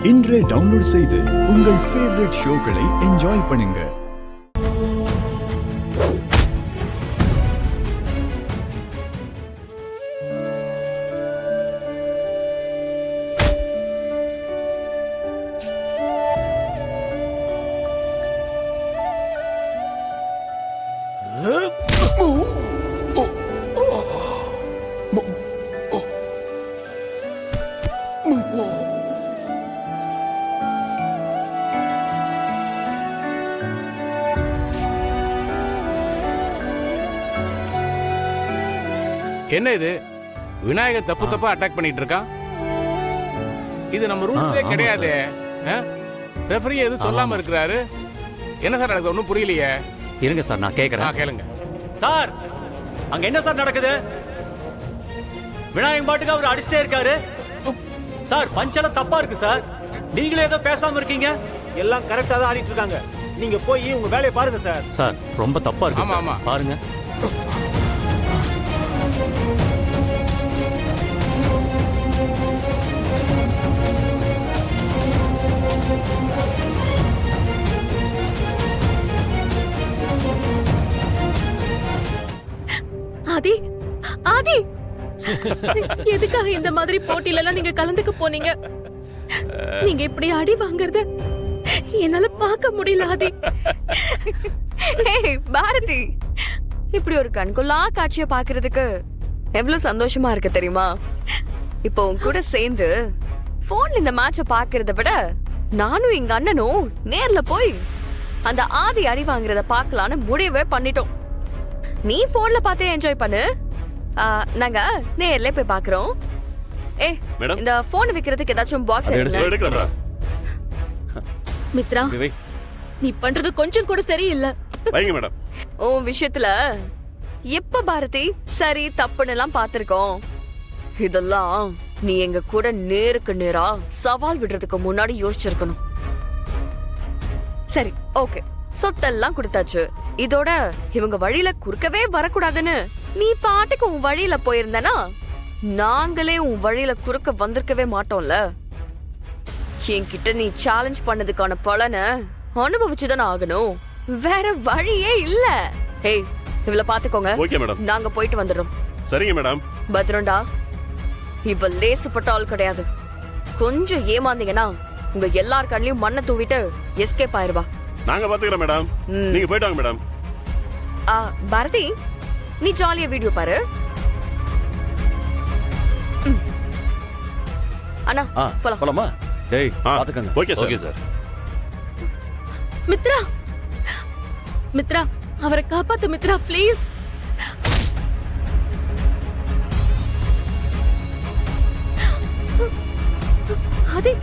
இன்றே டவுன்லோட் செய்து உங்கள் ஃபேவரட் ஷோக்களை என்ஜாய் பண்ணுங்க. என்ன இது விநாயகர் தப்பு தப்பா அட்டாக் பண்ணிட்டு இருக்கான். இது நம்ம ரூல்ஸ்லே கிடையாது. ரெஃபரி எதுவும் சொல்லாம இருக்கிறாரு. என்ன சார் நடக்குது ஒன்றும் புரியலையே. இருங்க சார் நான் கேட்கறேன். கேளுங்க சார். அங்க என்ன சார் நடக்குது? விநாயகன் பாட்டுக்கு அவர் அடிச்சிட்டே இருக்காரு சார். பஞ்செல்லாம் தப்பா இருக்கு சார். நீங்களே ஏதோ பேசாம இருக்கீங்க. எல்லாம் கரெக்டா தான் ஆடிட்டு இருக்காங்க. நீங்க போய் உங்க வேலையை பாருங்க சார். சார் ரொம்ப தப்பா இருக்கு சார். பாருங்க. ஆதி ஆதி எதுக்காக இந்த மாதிரி போட்டியில எல்லாம் நீங்க கலந்துக்க போனீங்க? நீங்க இப்படி அடி வாங்குறத என்னால பார்க்க முடியல ஆதி. பாரதி, இப்படி ஒரு கண்கொள்ளா காட்சியை பாக்குறதுக்கு எவ்வளவு சந்தோஷமா இருக்கு தெரியுமா? இப்போ உன் கூட சேர்ந்து போன்ல இந்த மேட்ச பாக்குறத விட நானும் எங்க அண்ணனும் நேர்ல போய் அந்த ஆதி அடி வாங்குறத பாக்கலான்னு முடிவே பண்ணிட்டோம். நீ போன்ல பார்த்தே என்ஜாய் பண்ணு, நாங்க நேர்ல போய் பாக்குறோம். இந்த போன் விக்கிறதுக்கு ஏதாச்சும் பாக்ஸ் எடுங்க. மித்ரா, நீ பண்றது கொஞ்சம் கூட சரியில்லை. வைங்க மேடம். உன் விஷயத்துல எப்ப பாரதி சரி தப்புன்னு எல்லாம் பாத்திருக்கோம். இதெல்லாம் நீ எங்க கூட நேருக்கு நேரா சவால் விடுறதுக்கு முன்னாடி யோசிச்சிருக்கணும். சரி, ஓகே, சொத்தெல்லாம் கொடுத்தாச்சு. இதோட இவங்க வழியில குறுக்கவே வரக்கூடாதுன்னு நீ பாட்டுக்கு உன் வழியில போயிருந்தனா நாங்களே உன் வழியில குறுக்க வந்திருக்கவே மாட்டோம்ல. என்கிட்ட நீ சேலஞ்ச் பண்ணதுக்கான பலனை அனுபவிச்சுதானே ஆகணும். வேற வழியே இல்ல. ஏய், இவளை பாத்துக்கோங்க. Okay madam. நாங்க போயிட்டு வந்துடுறோம். சரிங்க மேடம். பத்ரண்டா, இவ லேசுப்பட்ட ஆள் கிடையாது. கொஞ்சம் ஏமாந்தீங்கன்னா உங்க எல்லார் கண்ணிலையும் மண்ணை தூவிட்டு எஸ்கேப் ஆயிருவா. நாங்க பாத்துக்கிறோம் மேடம். நீங்க போயிட்டு வாங்க மேடம். பாரதி, நீ ஜாலியா வீடியோ பாரு. அண்ணா போலாமா? டேய் பாத்துக்கங்க. Okay sir. Okay sir. Mithra, Mithra, அவரை காப்பாத்து மித்ரா, ப்ளீஸ். ஆதி